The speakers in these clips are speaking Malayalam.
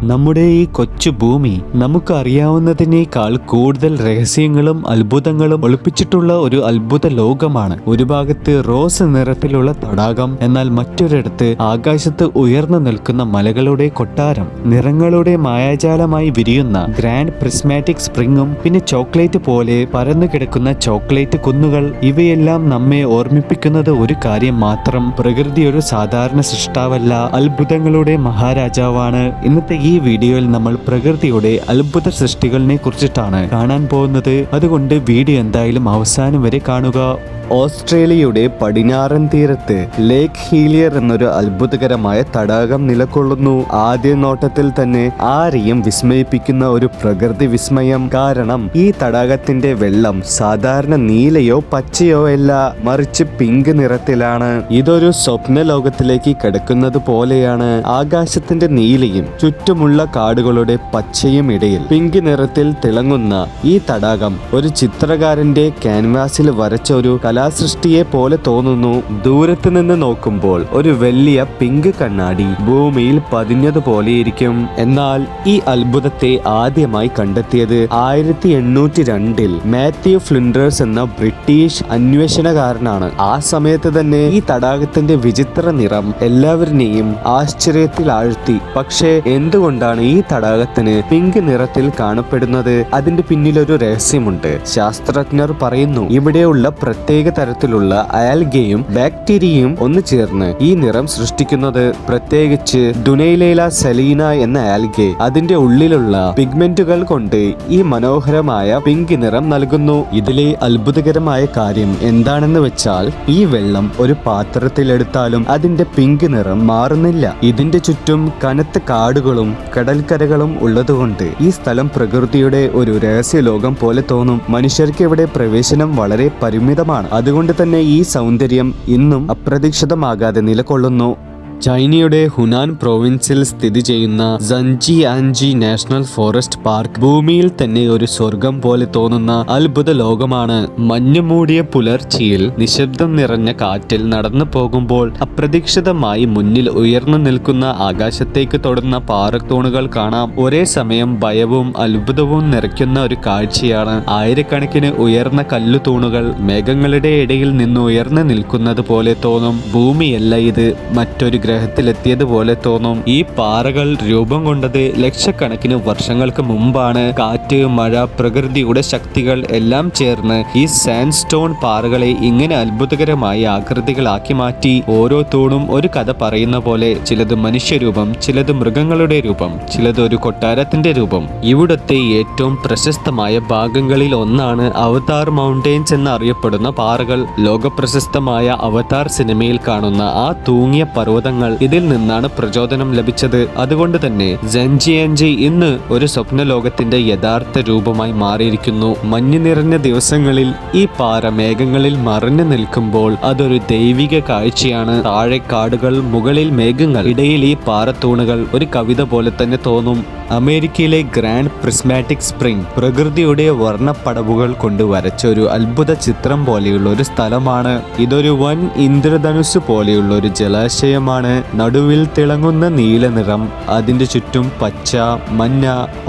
നമ്മുടെ ഈ കൊച്ചു ഭൂമി നമുക്ക് അറിയാവുന്നതിനേക്കാൾ കൂടുതൽ രഹസ്യങ്ങളും അത്ഭുതങ്ങളും ഒളിപ്പിച്ചിട്ടുള്ള ഒരു അത്ഭുത ലോകമാണ്. ഒരു ഭാഗത്ത് റോസ് നിറത്തിലുള്ള തടാകം, എന്നാൽ മറ്റൊരിടത്ത് ആകാശത്ത് ഉയർന്നു നിൽക്കുന്ന മലകളുടെ കൊട്ടാരം, നിറങ്ങളുടെ മായാജാലമായി വിരിയുന്ന ഗ്രാൻഡ് പ്രിസ്മാറ്റിക് സ്പ്രിങ്ങും പിന്നെ ചോക്ലേറ്റ് പോലെ പരന്നു കിടക്കുന്ന ചോക്ലേറ്റ് കുന്നുകൾ. ഇവയെല്ലാം നമ്മെ ഓർമ്മിപ്പിക്കുന്നത് ഒരു കാര്യം മാത്രം: പ്രകൃതി ഒരു സാധാരണ സൃഷ്ടാവല്ല, അത്ഭുതങ്ങളുടെ മഹാരാജാവാണ്. ഇന്നത്തെ ഈ വീഡിയോയിൽ നമ്മൾ പ്രകൃതിയുടെ അത്ഭുത സൃഷ്ടികളെ കുറിച്ചിട്ടാണ് കാണാൻ പോകുന്നത്. അതുകൊണ്ട് വീഡിയോ എന്തായാലും അവസാനം വരെ കാണുക. ഓസ്ട്രേലിയയുടെ പടിഞ്ഞാറൻ തീരത്ത് ലേക്ക് ഹീലിയർ എന്നൊരു അത്ഭുതകരമായ തടാകം നിലകൊള്ളുന്നു. ആദ്യ നോട്ടത്തിൽ തന്നെ ആരെയും വിസ്മയിപ്പിക്കുന്ന ഒരു പ്രകൃതി വിസ്മയം. കാരണം ഈ തടാകത്തിന്റെ വെള്ളം സാധാരണ നീലയോ പച്ചയോ അല്ല, മറിച്ച് പിങ്ക് നിറത്തിലാണ്. ഇതൊരു സ്വപ്ന ലോകത്തിലേക്ക് കിടക്കുന്നത് പോലെയാണ്. ആകാശത്തിന്റെ നീലയും ചുറ്റുമുള്ള കാടുകളുടെ പച്ചയും ഇടയിൽ പിങ്ക് നിറത്തിൽ തിളങ്ങുന്ന ഈ തടാകം ഒരു ചിത്രകാരന്റെ ക്യാൻവാസിൽ വരച്ച ഒരു കലാസൃഷ്ടിയെ പോലെ തോന്നുന്നു. ദൂരത്ത് നിന്ന് നോക്കുമ്പോൾ ഒരു വലിയ പിങ്ക് കണ്ണാടി ഭൂമിയിൽ പതിഞ്ഞതുപോലെയിരിക്കും. എന്നാൽ ഈ അത്ഭുതത്തെ ആദ്യമായി കണ്ടെത്തിയത് 1802 മാത്യു ഫ്ലിൻഡേഴ്സ് എന്ന ബ്രിട്ടീഷ് അന്വേഷണകാരനാണ്. ആ സമയത്ത് തന്നെ ഈ തടാകത്തിന്റെ വിചിത്ര നിറം എല്ലാവരിനെയും ആശ്ചര്യത്തിൽ ആഴ്ത്തി. പക്ഷേ എന്തുകൊണ്ടാണ് ഈ തടാകത്തിന് പിങ്ക് നിറത്തിൽ കാണപ്പെടുന്നത്? അതിന്റെ പിന്നിലൊരു രഹസ്യമുണ്ട്. ശാസ്ത്രജ്ഞർ പറയുന്നു, ഇവിടെയുള്ള പ്രത്യേക തരത്തിലുള്ള ആൽഗയും ബാക്ടീരിയയും ഒന്നു ചേർന്ന് ഈ നിറം സൃഷ്ടിക്കുന്നത്. പ്രത്യേകിച്ച് ഡുനൈലേല സെലീന എന്ന ആൽഗെ അതിന്റെ ഉള്ളിലുള്ള പിഗ്മെന്റുകൾ കൊണ്ട് ഈ മനോഹരമായ പിങ്ക് നിറം നൽകുന്നു. ഇതിലെ അത്ഭുതകരമായ കാര്യം എന്താണെന്ന് വെച്ചാൽ, ഈ വെള്ളം ഒരു പാത്രത്തിലെടുത്താലും അതിന്റെ പിങ്ക് നിറം മാറുന്നില്ല. ഇതിന്റെ ചുറ്റും കനത്ത കാടുകളും കടൽക്കരകളും ഉള്ളതുകൊണ്ട് ഈ സ്ഥലം പ്രകൃതിയുടെ ഒരു രഹസ്യ ലോകം പോലെ തോന്നും. മനുഷ്യർക്ക് ഇവിടെ പ്രവേശനം വളരെ പരിമിതമാണ്. അതുകൊണ്ട് തന്നെ ഈ സൗന്ദര്യം ഇന്നും അപ്രതീക്ഷിതമാകാതെ നിലകൊള്ളുന്നു. ചൈനയുടെ ഹുനാൻ പ്രൊവിൻസിൽ സ്ഥിതി ചെയ്യുന്ന സൻജിയാൻജി നാഷണൽ ഫോറസ്റ്റ് പാർക്ക് ഭൂമിയിൽ തന്നെ ഒരു സ്വർഗം പോലെ തോന്നുന്ന അത്ഭുത ലോകമാണ്. മഞ്ഞുമൂടിയ പുലർച്ചയിൽ നിശബ്ദം നിറഞ്ഞ കാറ്റിൽ നടന്നു പോകുമ്പോൾ അപ്രതീക്ഷിതമായി മുന്നിൽ ഉയർന്നു നിൽക്കുന്ന ആകാശത്തേക്ക് തൊടുന്ന പാറത്തൂണുകൾ കാണാം. ഒരേ സമയം ഭയവും അത്ഭുതവും നിറയ്ക്കുന്ന ഒരു കാഴ്ചയാണ്. ആയിരക്കണക്കിന് ഉയർന്ന കല്ലുതൂണുകൾ മേഘങ്ങളുടെ ഇടയിൽ നിന്ന് ഉയർന്നു നിൽക്കുന്നത് പോലെ തോന്നും. ഭൂമിയല്ല ഇത്, മറ്റൊരു ഗ്രഹത്തിലെത്തിയതുപോലെ തോന്നും. ഈ പാറകൾ രൂപം കൊണ്ടത് ലക്ഷക്കണക്കിന് വർഷങ്ങൾക്ക് മുമ്പാണ്. കാറ്റ്, മഴ, പ്രകൃതിയുടെ ശക്തികൾ എല്ലാം ചേർന്ന് ഈ സാൻഡ് സ്റ്റോൺ പാറകളെ ഇങ്ങനെ അത്ഭുതകരമായ ആകൃതികളാക്കി മാറ്റി. ഓരോ തൂണും ഒരു കഥ പറയുന്ന പോലെ. ചിലത് മനുഷ്യരൂപം, ചിലത് മൃഗങ്ങളുടെ രൂപം, ചിലത് ഒരു കൊട്ടാരത്തിന്റെ രൂപം. ഇവിടുത്തെ ഏറ്റവും പ്രശസ്തമായ ഭാഗങ്ങളിൽ ഒന്നാണ് അവതാർ മൗണ്ടെയിൻസ് എന്നറിയപ്പെടുന്ന പാറകൾ. ലോകപ്രശസ്തമായ അവതാർ സിനിമയിൽ കാണുന്ന ആ തൂങ്ങിയ പർവ്വതങ്ങൾ ഇതിൽ നിന്നാണ് പ്രചോദനം ലഭിച്ചത്. അതുകൊണ്ട് തന്നെ സൻജിയാൻജി ഇന്ന് ഒരു സ്വപ്ന ലോകത്തിന്റെ യഥാർത്ഥ രൂപമായി മാറിയിരിക്കുന്നു. മഞ്ഞ് നിറഞ്ഞ ദിവസങ്ങളിൽ ഈ പാറ മേഘങ്ങളിൽ മറഞ്ഞു നിൽക്കുമ്പോൾ അതൊരു ദൈവിക കാഴ്ചയാണ്. താഴെ കാടുകൾ, മുകളിൽ മേഘങ്ങൾ, ഇടയിൽ ഈ പാറത്തൂണുകൾ ഒരു കവിത പോലെ തന്നെ തോന്നും. അമേരിക്കയിലെ ഗ്രാൻഡ് പ്രിസ്മാറ്റിക് സ്പ്രിംഗ് പ്രകൃതിയുടെ വർണ്ണപ്പടവുകൾ കൊണ്ട് വരച്ച ഒരു അത്ഭുത ചിത്രം പോലെയുള്ള ഒരു സ്ഥലമാണ്. ഇതൊരു വൻ ഇന്ദ്രധനുസ് പോലെയുള്ള ഒരു ജലാശയമാണ്. നടുവിൽ തിളങ്ങുന്ന നീല നിറം, അതിന്റെ ചുറ്റും പച്ച, മഞ്ഞ,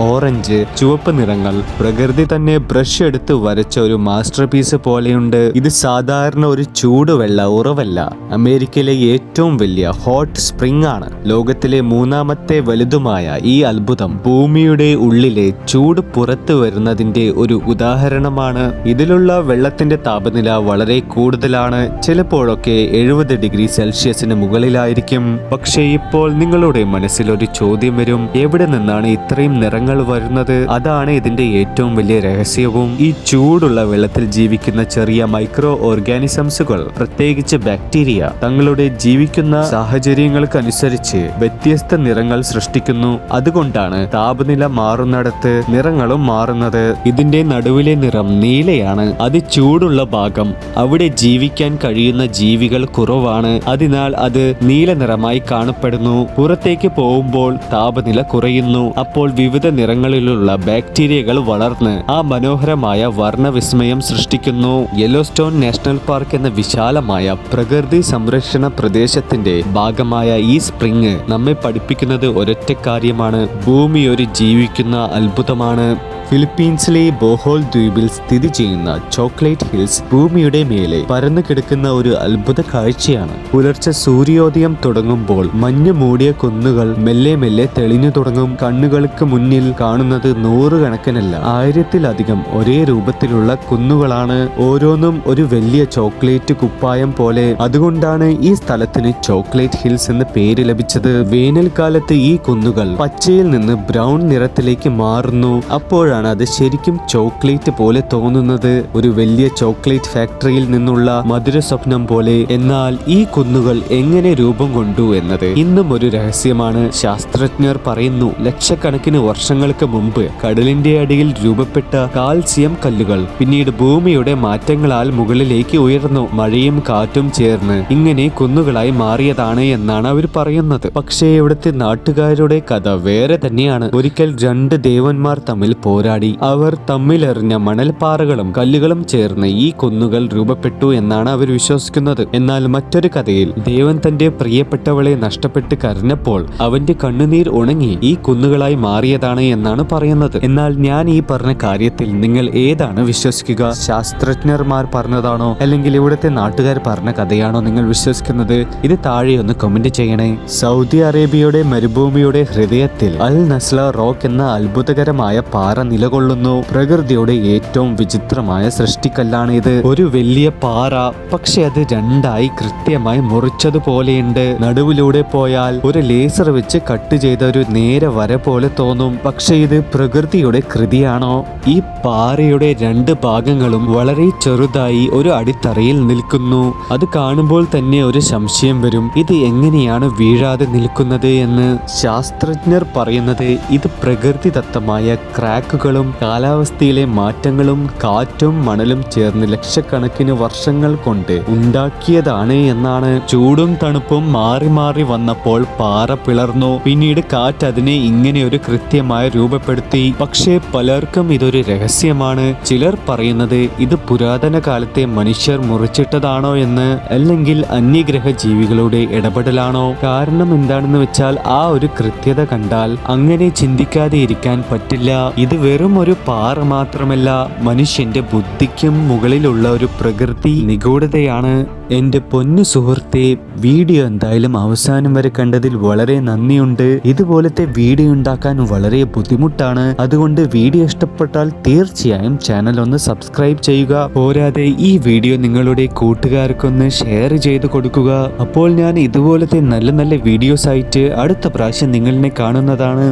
ഓറഞ്ച്, ചുവപ്പ് നിറങ്ങൾ. പ്രകൃതി തന്നെ ബ്രഷ് എടുത്ത് വരച്ച ഒരു മാസ്റ്റർ പീസ് പോലെയുണ്ട്. ഇത് സാധാരണ ഒരു ചൂടുവെള്ള ഉറവല്ല, അമേരിക്കയിലെ ഏറ്റവും വലിയ ഹോട്ട് സ്പ്രിംഗ് ആണ്. ലോകത്തിലെ മൂന്നാമത്തെ വലുതുമായ ഈ അത്ഭുതം ഭൂമിയുടെ ഉള്ളിലെ ചൂട് പുറത്തു വരുന്നതിന്റെ ഒരു ഉദാഹരണമാണ്. ഇതിലുള്ള വെള്ളത്തിന്റെ താപനില വളരെ കൂടുതലാണ്. ചിലപ്പോഴൊക്കെ 70 ഡിഗ്രി സെൽഷ്യസിന് മുകളിലായിരിക്കും. പക്ഷേ ഇപ്പോൾ നിങ്ങളുടെ മനസ്സിൽ ഒരു ചോദ്യം വരും: എവിടെ നിന്നാണ് ഇത്രയും നിറങ്ങൾ വരുന്നത്? അതാണ് ഇതിന്റെ ഏറ്റവും വലിയ രഹസ്യവും. ഈ ചൂടുള്ള വെള്ളത്തിൽ ജീവിക്കുന്ന ചെറിയ മൈക്രോ ഓർഗാനിസംസുകൾ, പ്രത്യേകിച്ച് ബാക്ടീരിയ, തങ്ങളുടെ ജീവിക്കുന്ന സാഹചര്യങ്ങൾക്കനുസരിച്ച് വ്യത്യസ്ത നിറങ്ങൾ സൃഷ്ടിക്കുന്നു. അതുകൊണ്ടാണ് താപനില മാറുന്നിടത്ത് നിറങ്ങളും മാറുന്നത്. ഇതിന്റെ നടുവിലെ നിറം നീലയാണ്. അതിചൂടുള്ള ഭാഗം, അവിടെ ജീവിക്കാൻ കഴിയുന്ന ജീവികൾ കുറവാണ്. അതിനാൽ അത് നീല നിറമായി കാണപ്പെടുന്നു. പുറത്തേക്ക് പോകുമ്പോൾ താപനില കുറയുന്നു. അപ്പോൾ വിവിധ നിറങ്ങളിലുള്ള ബാക്ടീരിയകൾ വളർന്ന് ആ മനോഹരമായ വർണ്ണവിസ്മയം സൃഷ്ടിക്കുന്നു. യെല്ലോസ്റ്റോൺ നാഷണൽ പാർക്ക് എന്ന വിശാലമായ പ്രകൃതി സംരക്ഷണ പ്രദേശത്തിന്റെ ഭാഗമായ ഈ സ്പ്രിംഗ് നമ്മെ പഠിപ്പിക്കുന്നത് ഒരൊറ്റ കാര്യമാണ്: ഭൂമി ഭൂമി ഒരു ജീവിക്കുന്ന അത്ഭുതമാണ്. ഫിലിപ്പീൻസിലെ ബോഹോൾ ദ്വീപിൽ സ്ഥിതി ചെയ്യുന്ന ചോക്ലേറ്റ് ഹിൽസ് ഭൂമിയുടെ മേലെ പരന്നു കിടക്കുന്ന ഒരു അത്ഭുത കാഴ്ചയാണ്. പുലർച്ചെ സൂര്യോദയം തുടങ്ങുമ്പോൾ മഞ്ഞ് മൂടിയ കുന്നുകൾ മെല്ലെ മെല്ലെ തെളിഞ്ഞു തുടങ്ങും. കണ്ണുകൾക്ക് മുന്നിൽ കാണുന്നത് നൂറുകണക്കിനല്ല, 1000-ലധികം ഒരേ രൂപത്തിലുള്ള കുന്നുകളാണ്. ഓരോന്നും ഒരു വലിയ ചോക്ലേറ്റ് കുപ്പായം പോലെ. അതുകൊണ്ടാണ് ഈ സ്ഥലത്തിന് ചോക്ലേറ്റ് ഹിൽസ് എന്ന പേര് ലഭിച്ചത്. വേനൽക്കാലത്ത് ഈ കുന്നുകൾ പച്ചയിൽ നിന്ന് ബ്രൗൺ നിറത്തിലേക്ക് മാറുന്നു. അപ്പോഴാണ് അത് ശരിക്കും ചോക്ലേറ്റ് പോലെ തോന്നുന്നത്, ഒരു വലിയ ചോക്ലേറ്റ് ഫാക്ടറിയിൽ നിന്നുള്ള മധുര സ്വപ്നം പോലെ. എന്നാൽ ഈ കുന്നുകൾ എങ്ങനെ രൂപം കൊണ്ടു എന്നത് ഇന്നും ഒരു രഹസ്യമാണ്. ശാസ്ത്രജ്ഞർ പറയുന്നു, ലക്ഷക്കണക്കിന് വർഷങ്ങൾക്ക് മുമ്പ് കടലിന്റെ അടിയിൽ രൂപപ്പെട്ട കാൽസ്യം കല്ലുകൾ പിന്നീട് ഭൂമിയുടെ മാറ്റങ്ങളാൽ മുകളിലേക്ക് ഉയർന്നു. മഴയും കാറ്റും ചേർന്ന് ഇങ്ങനെ കുന്നുകളായി മാറിയതാണ് എന്നാണ് അവർ പറയുന്നത്. പക്ഷേ ഇവിടുത്തെ നാട്ടുകാരുടെ കഥ വേറെ തന്നെയാണ്. ഒരിക്കൽ 2 ദേവന്മാർ തമ്മിൽ പോരാടി. അവർ തമ്മിലെറിഞ്ഞ മണൽപ്പാറകളും കല്ലുകളും ചേർന്ന് ഈ കുന്നുകൾ രൂപപ്പെട്ടു എന്നാണ് അവർ വിശ്വസിക്കുന്നത്. എന്നാൽ മറ്റൊരു കഥയിൽ ദേവൻ തന്റെ പ്രിയപ്പെട്ടവളെ നഷ്ടപ്പെട്ട് കരഞ്ഞപ്പോൾ അവന്റെ കണ്ണുനീർ ഉണങ്ങി ഈ കുന്നുകളായി മാറിയതാണ് എന്നാണ് പറയുന്നത്. എന്നാൽ ഞാൻ ഈ പറഞ്ഞ കാര്യത്തിൽ നിങ്ങൾ ഏതാണ് വിശ്വസിക്കുക? ശാസ്ത്രജ്ഞർമാർ പറഞ്ഞതാണോ അല്ലെങ്കിൽ ഇവിടുത്തെ നാട്ടുകാർ പറഞ്ഞ കഥയാണോ നിങ്ങൾ വിശ്വസിക്കുന്നത്? ഇത് താഴെ ഒന്ന് കമന്റ് ചെയ്യണേ. സൗദി അറേബ്യയുടെ മരുഭൂമിയുടെ ഹൃദയത്തിൽ അൽ നസ്ല റോക്ക് എന്ന അത്ഭുതകരമായ പാറ നിലകൊള്ളുന്നു. പ്രകൃതിയുടെ ഏറ്റവും വിചിത്രമായ സൃഷ്ടിക്കല്ലാണ് ഇത്. ഒരു വലിയ പാറ, പക്ഷെ അത് രണ്ടായി കൃത്യമായി മുറിച്ചതുപോലെയുണ്ട്. നടുവിലൂടെ പോയാൽ ഒരു ലേസർ വെച്ച് കട്ട് ചെയ്ത ഒരു നേര വര പോലെ തോന്നും. പക്ഷെ ഇത് പ്രകൃതിയുടെ കൃതിയാണോ? ഈ പാറയുടെ 2 ഭാഗങ്ങളും വളരെ ചെറുതായി ഒരു അടിത്തറയിൽ നിൽക്കുന്നു. അത് കാണുമ്പോൾ തന്നെ ഒരു സംശയം വരും, ഇത് എങ്ങനെയാണ് വീഴാതെ നിൽക്കുന്നത് എന്ന്. ശാസ്ത്രജ്ഞർ പറയുന്നത് ഇത് പ്രകൃതിദത്തമായ ക്രാക്കുകളും കാലാവസ്ഥയിലെ മാറ്റങ്ങളും കാറ്റും മണലും ചേർന്ന് ലക്ഷക്കണക്കിന് വർഷങ്ങൾ കൊണ്ട് ഉണ്ടാക്കിയതാണ് എന്നാണ്. ചൂടും തണുപ്പും മാറി മാറി വന്നപ്പോൾ പാറ പിളർന്നു. പിന്നീട് കാറ്റ് അതിനെ ഇങ്ങനെ ഒരു കൃത്യമായി രൂപപ്പെടുത്തി. പക്ഷേ പലർക്കും ഇതൊരു രഹസ്യമാണ്. ചിലർ പറയുന്നത് ഇത് പുരാതന കാലത്തെ മനുഷ്യർ മുറിച്ചിട്ടതാണോ എന്ന്, അല്ലെങ്കിൽ അന്യഗ്രഹ ജീവികളുടെ ഇടപെടലാണോ? കാരണം എന്താണെന്ന് വെച്ചാൽ ആ ഒരു കൃത്യത കണ്ടാൽ അങ്ങനെ ചിന്തിക്കാതെ ഇരിക്കാൻ പറ്റില്ല. ഇത് വെറും ഒരു പാറ മാത്രമല്ല, മനുഷ്യന്റെ ബുദ്ധിക്കും മുകളിലുള്ള ഒരു പ്രകൃതി നിഗൂഢതയാണ്. എന്റെ പൊന്നു സുഹൃത്തെ, വീഡിയോ എന്തായാലും അവസാനം വരെ കണ്ടതിൽ വളരെ നന്ദിയുണ്ട്. ഇതുപോലത്തെ വീഡിയോ ഉണ്ടാക്കാൻ വളരെ ബുദ്ധിമുട്ടാണ്. അതുകൊണ്ട് വീഡിയോ ഇഷ്ടപ്പെട്ടാൽ തീർച്ചയായും ചാനൽ ഒന്ന് സബ്സ്ക്രൈബ് ചെയ്യുക. പോരാതെ ഈ വീഡിയോ നിങ്ങളുടെ കൂട്ടുകാർക്കൊന്ന് ഷെയർ ചെയ്ത് കൊടുക്കുക. അപ്പോൾ ഞാൻ ഇതുപോലത്തെ നല്ല നല്ല വീഡിയോസ് ആയിട്ട് അടുത്ത പ്രാവശ്യം നിങ്ങളെ കാണുന്നതാണ്.